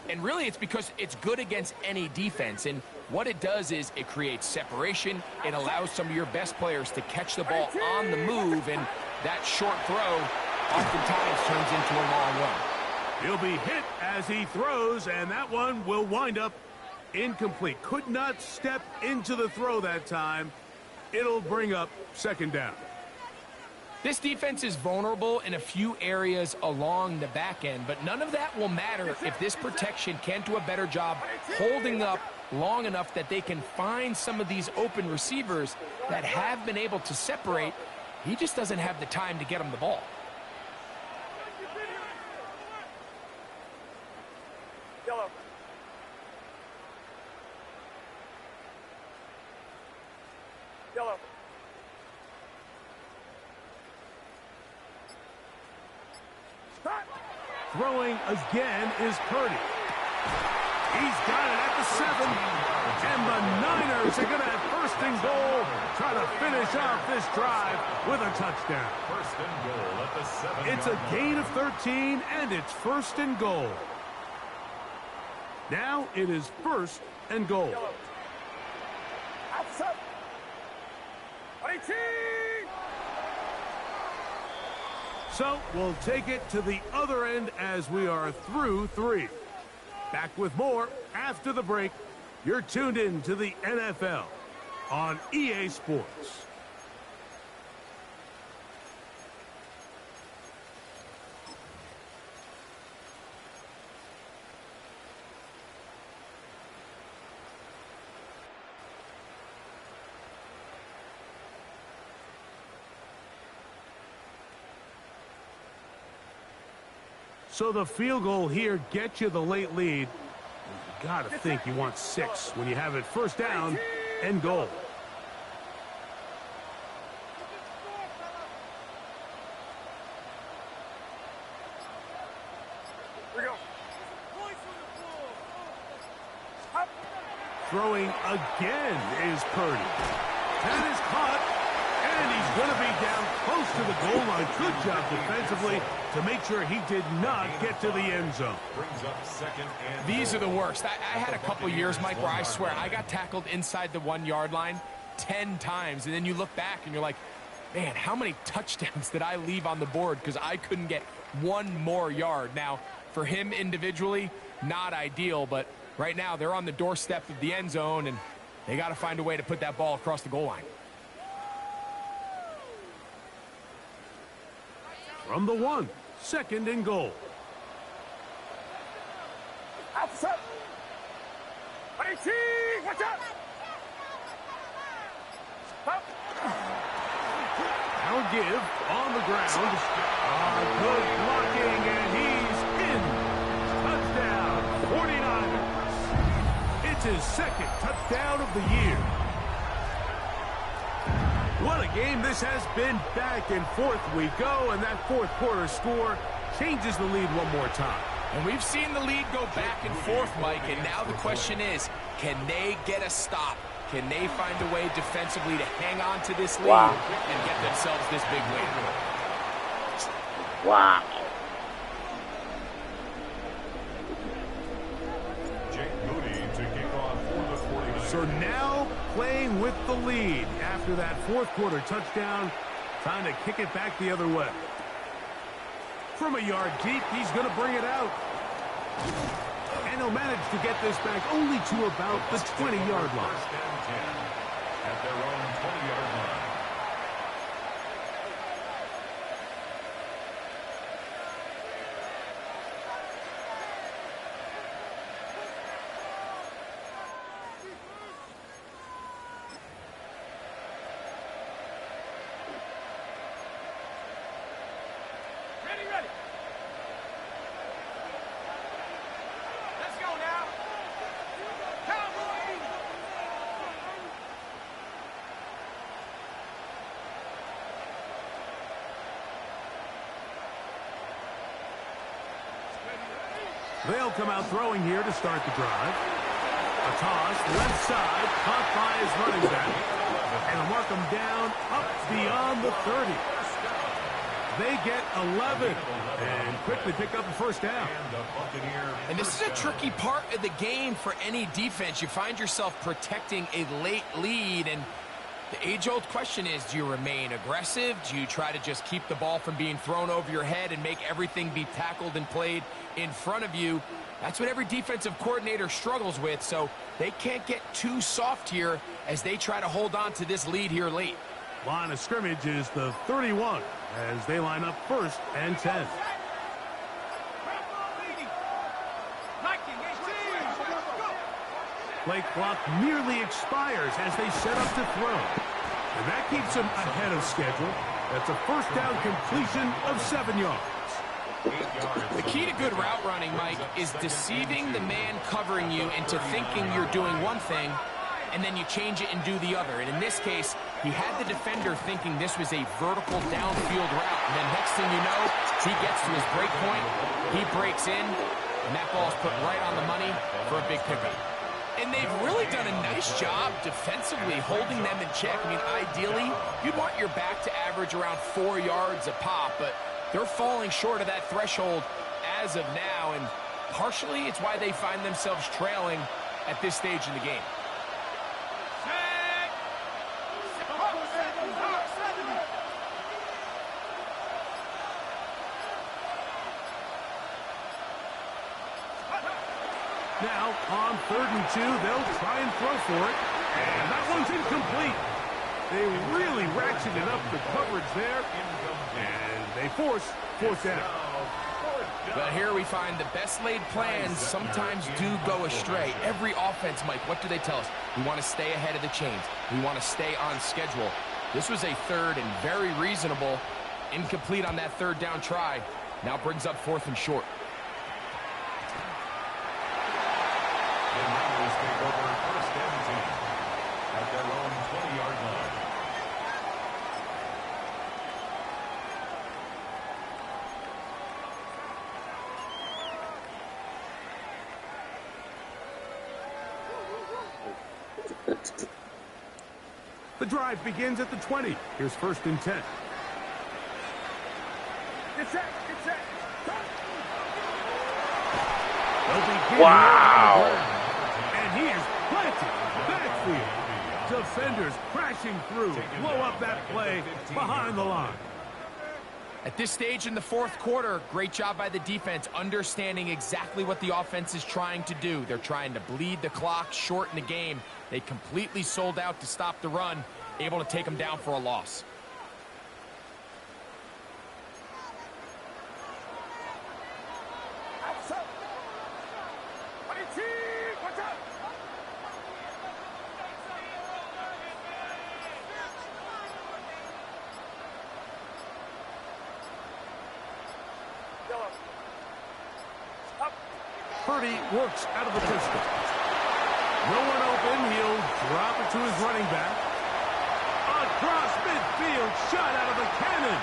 Speaker 5: And really, it's because it's good against any defense. And what it does is it creates separation. It allows some of your best players to catch the ball on the move. And that short throw oftentimes turns into a long run.
Speaker 2: He'll be hit as he throws, and that one will wind up incomplete. Could not step into the throw that time. It'll bring up 2nd down.
Speaker 5: This defense is vulnerable in a few areas along the back end, but none of that will matter if this protection can't do a better job holding up long enough that they can find some of these open receivers that have been able to separate. He just doesn't have the time to get them the ball.
Speaker 4: Yellow. Yellow.
Speaker 2: Throwing again is Purdy. He's got it at the 7. And the Niners are going to have 1st and goal. Try to finish off this drive with a touchdown.
Speaker 3: 1st and goal at the 7.
Speaker 2: It's a gain of 13, and it's 1st and goal. Now it is 1st and goal.
Speaker 4: Outside. 18.
Speaker 2: So we'll take it to the other end as we are through 3. Back with more after the break. You're tuned in to the NFL on EA Sports. So the field goal here gets you the late lead. You got to think you want 6 when you have it 1st down and goal.
Speaker 4: Here we go.
Speaker 2: Throwing again is Purdy. That is caught, and he's going to be down close to the goal line. Good job defensively to make sure he did not get to the end zone.
Speaker 3: Brings up 2nd and
Speaker 5: These are the worst. I had a couple years, Mike, where I swear I got tackled inside the 1-yard line 10 times. And then you look back and you're like, man, how many touchdowns did I leave on the board because I couldn't get one more yard? Now, for him individually, not ideal, but right now they're on the doorstep of the end zone, and they got to find a way to put that ball across the goal line.
Speaker 2: From the 1, 2nd and goal.
Speaker 4: Outside. 18, watch out! Up.
Speaker 2: Now give on the ground. Good blocking, and he's in. Touchdown, 49ers. It's his second touchdown of the year. What a game this has been. Back and forth we go, and that fourth quarter score changes the lead one more time.
Speaker 5: And we've seen the lead go back and forth, Mike, and now the question is, can they get a stop? Can they find a way defensively to hang on to this lead and get themselves this big win?
Speaker 1: Wow.
Speaker 3: Jake Moody to kick off for the 49ers.
Speaker 2: So now playing with the lead after that fourth quarter touchdown, trying to kick it back the other way. From a yard deep, he's going to bring it out. And he'll manage to get this back only to about the 20-yard line.
Speaker 3: First and 10 at their own 20-yard line.
Speaker 4: Ready. Let's go now. Cowboys!
Speaker 2: They'll come out throwing here to start the drive. A toss, left side, caught by his running back. And they'll mark him down up beyond the 30. They get 11 and quickly pick up a first down.
Speaker 5: And this is a tricky part of the game for any defense. You find yourself protecting a late lead, and the age-old question is, do you remain aggressive? Do you try to just keep the ball from being thrown over your head and make everything be tackled and played in front of you? That's what every defensive coordinator struggles with, so they can't get too soft here as they try to hold on to this lead here late.
Speaker 2: Line of scrimmage is the 31 as they line up first and 10. Play clock nearly expires as they set up to throw. And that keeps them ahead of schedule. That's a first down completion of 7 yards.
Speaker 5: The key to good route running, Mike, is deceiving the man covering you into thinking you're doing one thing, and then you change it and do the other. And in this case, he had the defender thinking this was a vertical downfield route. And then next thing you know, he gets to his break point, he breaks in, and that ball's put right on the money for a big pickup. And they've really done a nice job defensively holding them in check. I mean, ideally, you'd want your back to average around 4 yards a pop, but they're falling short of that threshold as of now, and partially it's why they find themselves trailing at this stage in the game.
Speaker 2: Now, on 3rd and 2, they'll try and throw for it. And that one's incomplete. They really ratcheted up the coverage there. And they force fourth down.
Speaker 5: But here we find the best laid plans sometimes do go astray. Every offense, Mike, what do they tell us? We want to stay ahead of the chains. We want to stay on schedule. This was a third and very reasonable. Incomplete on that 3rd down try. Now brings up 4th and short.
Speaker 3: The Niners take over first and 10 at their own 20-yard line.
Speaker 2: The drive begins at the 20. Here's 1st and 10.
Speaker 4: Get set.
Speaker 1: Wow.
Speaker 2: And he is planted backfield. Defenders crashing through. Blow up that play behind the line.
Speaker 5: At this stage in the 4th quarter, great job by the defense, understanding exactly what the offense is trying to do. They're trying to bleed the clock, shorten the game. They completely sold out to stop the run, able to take them down for a loss.
Speaker 2: Purdy works out of the pistol. No one open. He'll drop it to his running back. Across midfield, shot out of the cannon.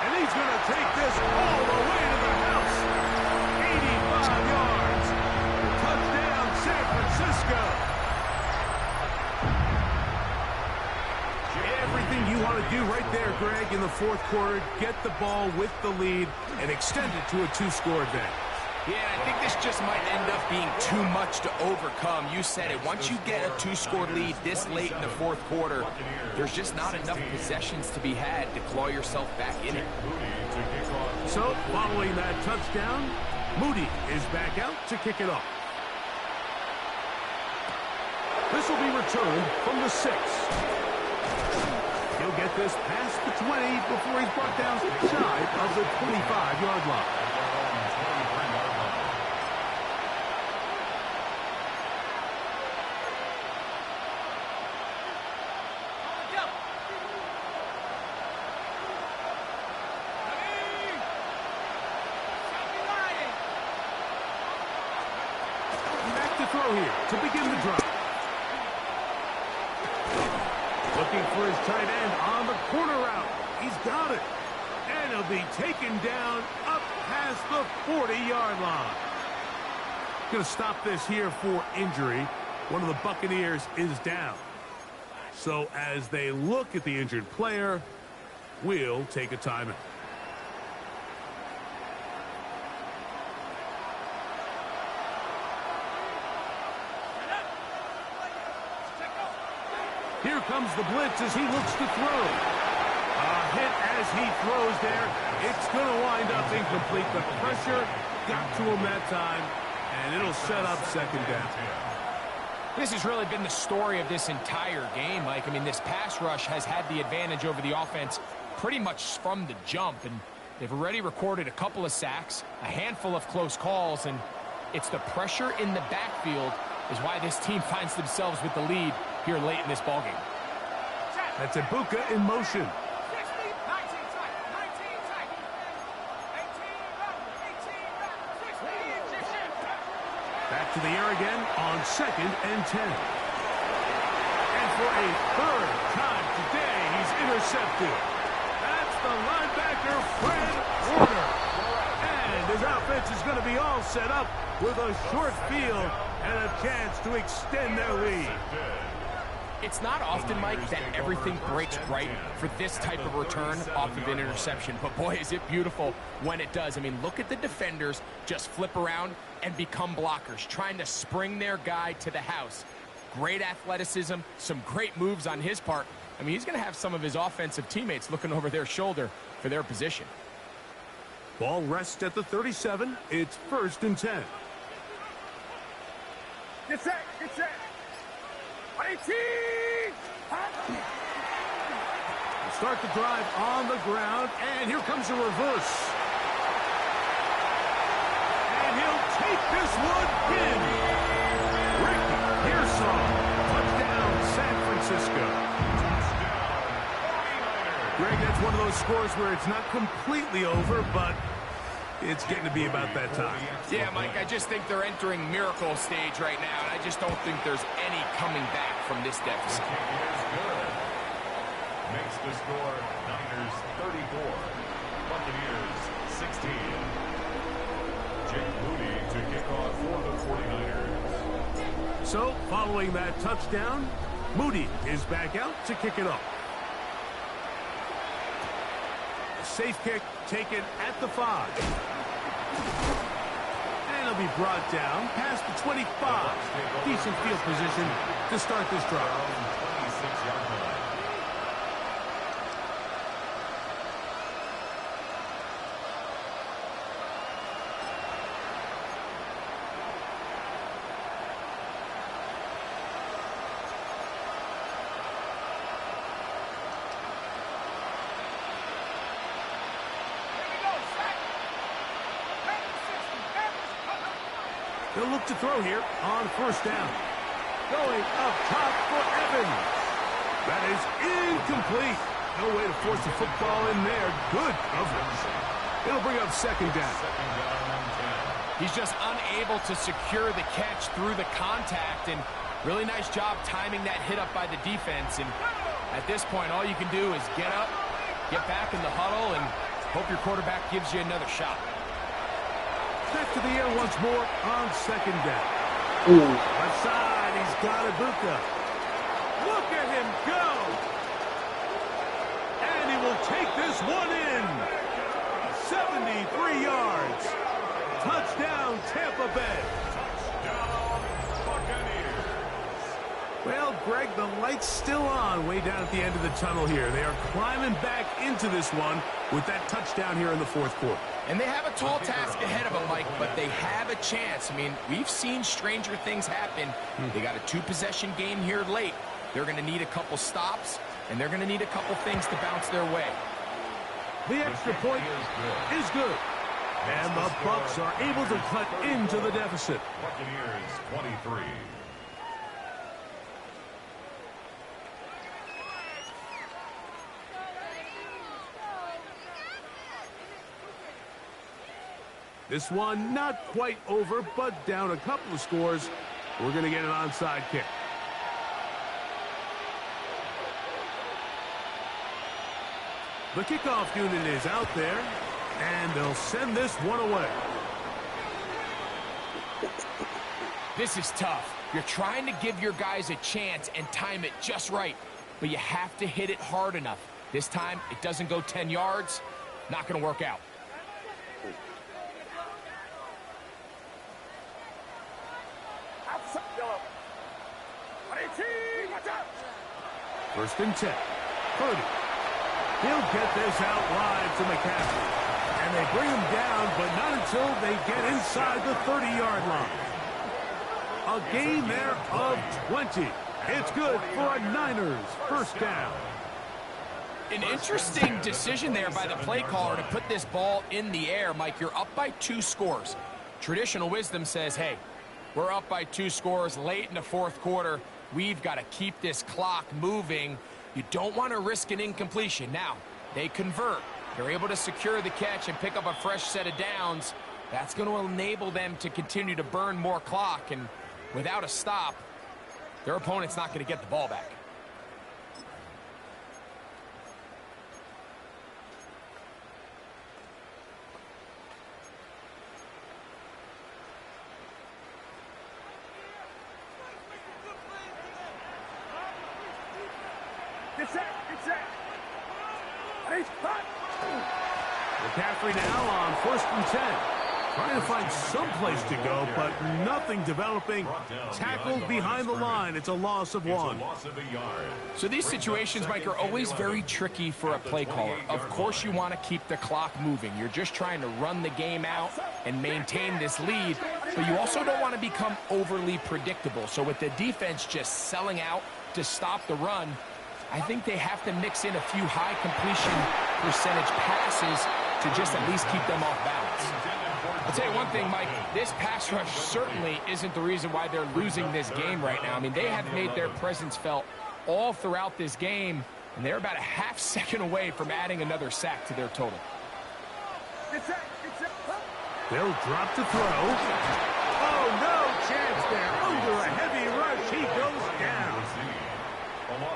Speaker 2: And he's going to take this all the way to the house. 85 yards. Touchdown, San Francisco. Everything you want to do right there, Greg, in the fourth quarter. Get the ball with the lead and extend it to a two-score advantage.
Speaker 5: Yeah, I think this just might end up being too much to overcome. You said it. Once you get a two-score lead this late in the fourth quarter, there's just not enough possessions to be had to claw yourself back in it.
Speaker 2: So, following that touchdown, Moody is back out to kick it off. This will be returned from the 6. He'll get this past the 20 before he's brought down shy of the 25-yard line. Back to throw here to begin the drive. Looking for his tight end on the corner route. He's got it. And he'll be taken down up past the 40-yard line. Going to stop this here for injury. One of the Buccaneers is down. So as they look at the injured player, we'll take a timeout. Here comes the blitz as he looks to throw. A hit as he throws there. It's going to wind up incomplete. The pressure got to him that time, and it'll set up second down.
Speaker 5: This has really been the story of this entire game, Mike. I mean, this pass rush has had the advantage over the offense pretty much from the jump, and they've already recorded a couple of sacks, a handful of close calls, and it's the pressure in the backfield is why this team finds themselves with the lead here late in this ballgame.
Speaker 2: That's Ibuka in motion. Back to the air again on 2nd and 10. And for a third time today, he's intercepted. That's the linebacker, Fred Warner. And his offense is going to be all set up with a short field and a chance to extend their lead.
Speaker 5: It's not often, Mike, that everything breaks right for this type of return off of an interception. But, boy, is it beautiful when it does. I mean, look at the defenders just flip around and become blockers, trying to spring their guy to the house. Great athleticism, some great moves on his part. I mean, he's going to have some of his offensive teammates looking over their shoulder for their position.
Speaker 2: Ball rests at the 37. It's 1st and 10.
Speaker 4: Get set, get set. 18!
Speaker 2: Start the drive on the ground, and here comes a reverse. And he'll take this one in. Ricky Pearson, touchdown, San Francisco. Greg, that's one of those scores where it's not completely over, but it's getting to be about that time.
Speaker 5: Yeah, Mike, I just think they're entering miracle stage right now, and I just don't think there's any coming back from this deficit.
Speaker 3: Makes the score Niners 34, Buccaneers 16. Jake Moody to kick off for the 49ers.
Speaker 2: So, following that touchdown, Moody is back out to kick it off. A safe kick taken at the 5. And he'll be brought down past the 25. Decent field position to start this drive.
Speaker 3: 26-yard line.
Speaker 2: They'll look to throw here on 1st down. Going up top for Evans. That is incomplete. No way to force the football in there. Good coverage. It'll bring up 2nd down.
Speaker 5: He's just unable to secure the catch through the contact, and really nice job timing that hit up by the defense. And at this point, all you can do is get up, get back in the huddle, and hope your quarterback gives you another shot.
Speaker 2: Back to the air once more on second down. Left side, he's got Ibuka. Look at him go! And he will take this one in. 73 yards. Touchdown, Tampa Bay.
Speaker 3: Touchdown, Buccaneers.
Speaker 2: Well, Greg, the light's still on way down at the end of the tunnel here. They are climbing back into this one with that touchdown here in the fourth quarter.
Speaker 5: And they have a tall task ahead of them, Mike, but they have a chance. I mean, we've seen stranger things happen. They got a two-possession game here late. They're going to need a couple stops, and they're going to need a couple things to bounce their way.
Speaker 2: The extra point is good. And the Bucs are able to cut into the deficit.
Speaker 3: Buccaneers 23.
Speaker 2: This one not quite over, but down a couple of scores. We're going to get an onside kick. The kickoff unit is out there, and they'll send this one away.
Speaker 5: This is tough. You're trying to give your guys a chance and time it just right, but you have to hit it hard enough. This time, it doesn't go 10 yards. Not going to work out.
Speaker 2: First and 10. Purdy. He'll get this out wide to McCaffrey. And they bring him down, but not until they get inside the 30-yard line. A gain there of 20. It's good for a Niners first down.
Speaker 5: An interesting decision there by the play caller to put this ball in the air. Mike, you're up by 2 scores. Traditional wisdom says, hey, we're up by 2 scores late in the fourth quarter. We've got to keep this clock moving. You don't want to risk an incompletion. Now, they convert. They're able to secure the catch and pick up a fresh set of downs. That's going to enable them to continue to burn more clock. And without a stop, their opponent's not going to get the ball back.
Speaker 2: McCaffrey now on first and 10. Trying to find some place to go, but nothing developing. Tackled behind the line. It's a loss of 1.
Speaker 5: So these situations, Mike, are always very tricky for a play caller. Of course you want to keep the clock moving. You're just trying to run the game out and maintain this lead, but you also don't want to become overly predictable. So with the defense just selling out to stop the run, I think they have to mix in a few high completion percentage passes to just at least keep them off balance. I'll tell you one thing, Mike, this pass rush certainly isn't the reason why they're losing this game right now. I mean, they have made their presence felt all throughout this game, and they're about a half second away from adding another sack to their total.
Speaker 2: They'll drop to throw. Oh, no chance there. Under a heavy rush, he goes down.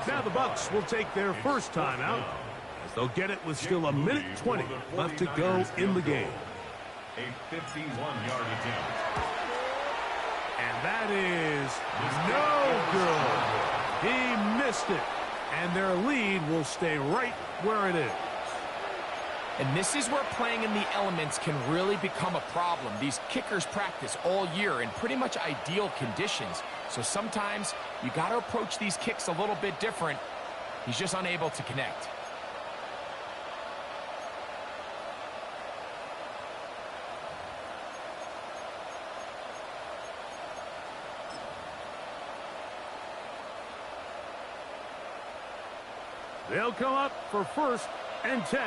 Speaker 2: Now the Bucs will take their first time out, as they'll get it with still 1:20 left to go in the game.
Speaker 3: A 51-yard attempt.
Speaker 2: And that is no good. He missed it. And their lead will stay right where it is.
Speaker 5: And this is where playing in the elements can really become a problem. These kickers practice all year in pretty much ideal conditions. So sometimes you got to approach these kicks a little bit different. He's just unable to connect.
Speaker 2: They'll come up for first and 10.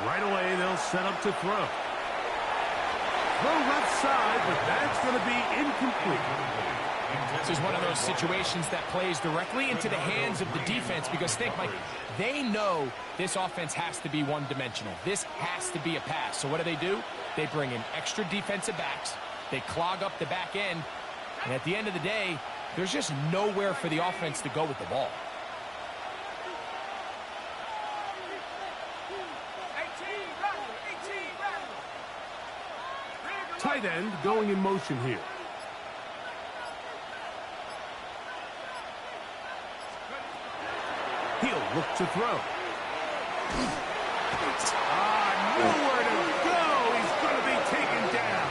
Speaker 2: Right away, they'll set up to throw. Throw left side, but that's going to be incomplete.
Speaker 5: This is one of those situations that plays directly into the hands of the defense because think, Mike, they know this offense has to be one-dimensional. This has to be a pass. So what do? They bring in extra defensive backs. They clog up the back end. And at the end of the day, there's just nowhere for the offense to go with the ball.
Speaker 2: Tight end going in motion here. He'll look to throw. Nowhere to go. He's going to be taken down.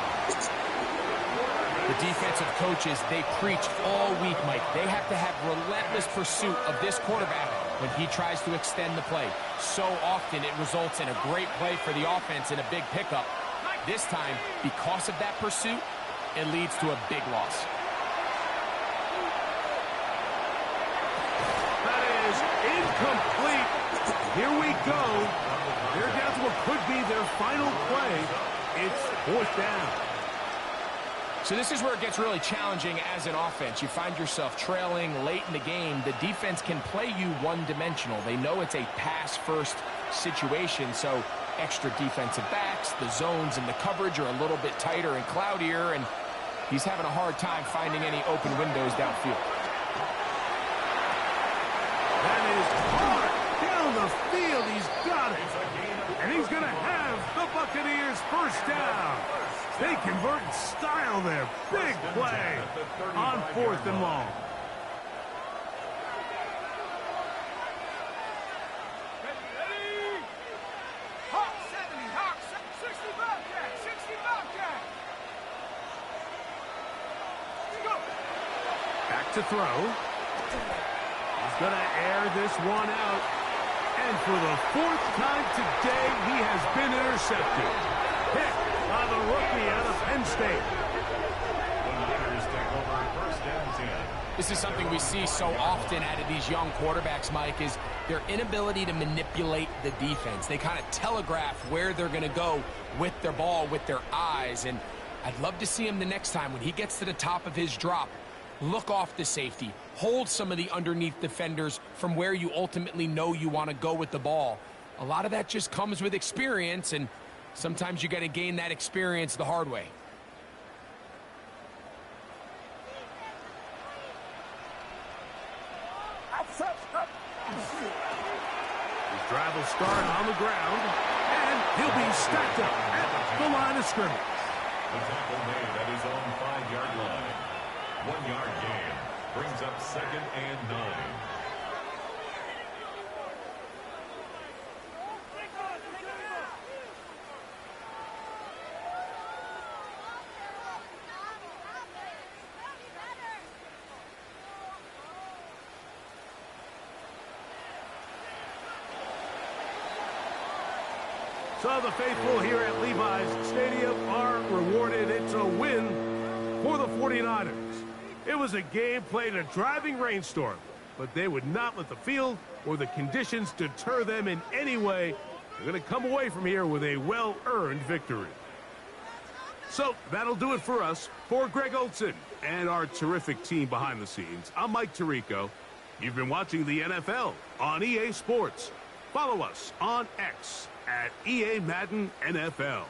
Speaker 5: The defensive coaches, they preached all week, Mike. They have to have relentless pursuit of this quarterback when he tries to extend the play. So often it results in a great play for the offense and a big pickup. This time, because of that pursuit, it leads to a big loss.
Speaker 2: That is incomplete. Here we go. They're down to what could be their final play. It's 4th down.
Speaker 5: So this is where it gets really challenging as an offense. You find yourself trailing late in the game. The defense can play you one-dimensional. They know it's a pass-first situation, so extra defensive backs, the zones and the coverage are a little bit tighter and cloudier, and he's having a hard time finding any open windows downfield.
Speaker 2: That is hard down the field. He's got it. And he's going to have the Buccaneers first down. They convert in style there. Big play on 4th and long. Back to throw. He's going to air this one out. And for the 4th time today, he has been intercepted. Picked by the rookie out of Penn State.
Speaker 3: The Niners take over 1st and 10.
Speaker 5: This is something we see so often out of these young quarterbacks, Mike, is their inability to manipulate the defense. They kind of telegraph where they're going to go with their ball, with their eyes. And I'd love to see him the next time when he gets to the top of his drop. Look off the safety. Hold some of the underneath defenders from where you ultimately know you want to go with the ball. A lot of that just comes with experience, and sometimes you got to gain that experience the hard way.
Speaker 2: His drive will start on the ground, and he'll be stacked up at the line of scrimmage.
Speaker 3: The tackle made at his own 5-yard line. 1-yard gain brings up 2nd and 9.
Speaker 2: So the faithful here at Levi's Stadium are rewarded. It's a win for the 49ers. It was a game played in a driving rainstorm, but they would not let the field or the conditions deter them in any way. They're going to come away from here with a well-earned victory. So that'll do it for us. For Greg Olson and our terrific team behind the scenes, I'm Mike Tirico. You've been watching the NFL on EA Sports. Follow us on X at EA Madden NFL.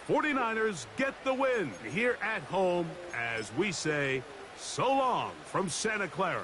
Speaker 2: The 49ers get the win here at home as we say, so long from Santa Clara.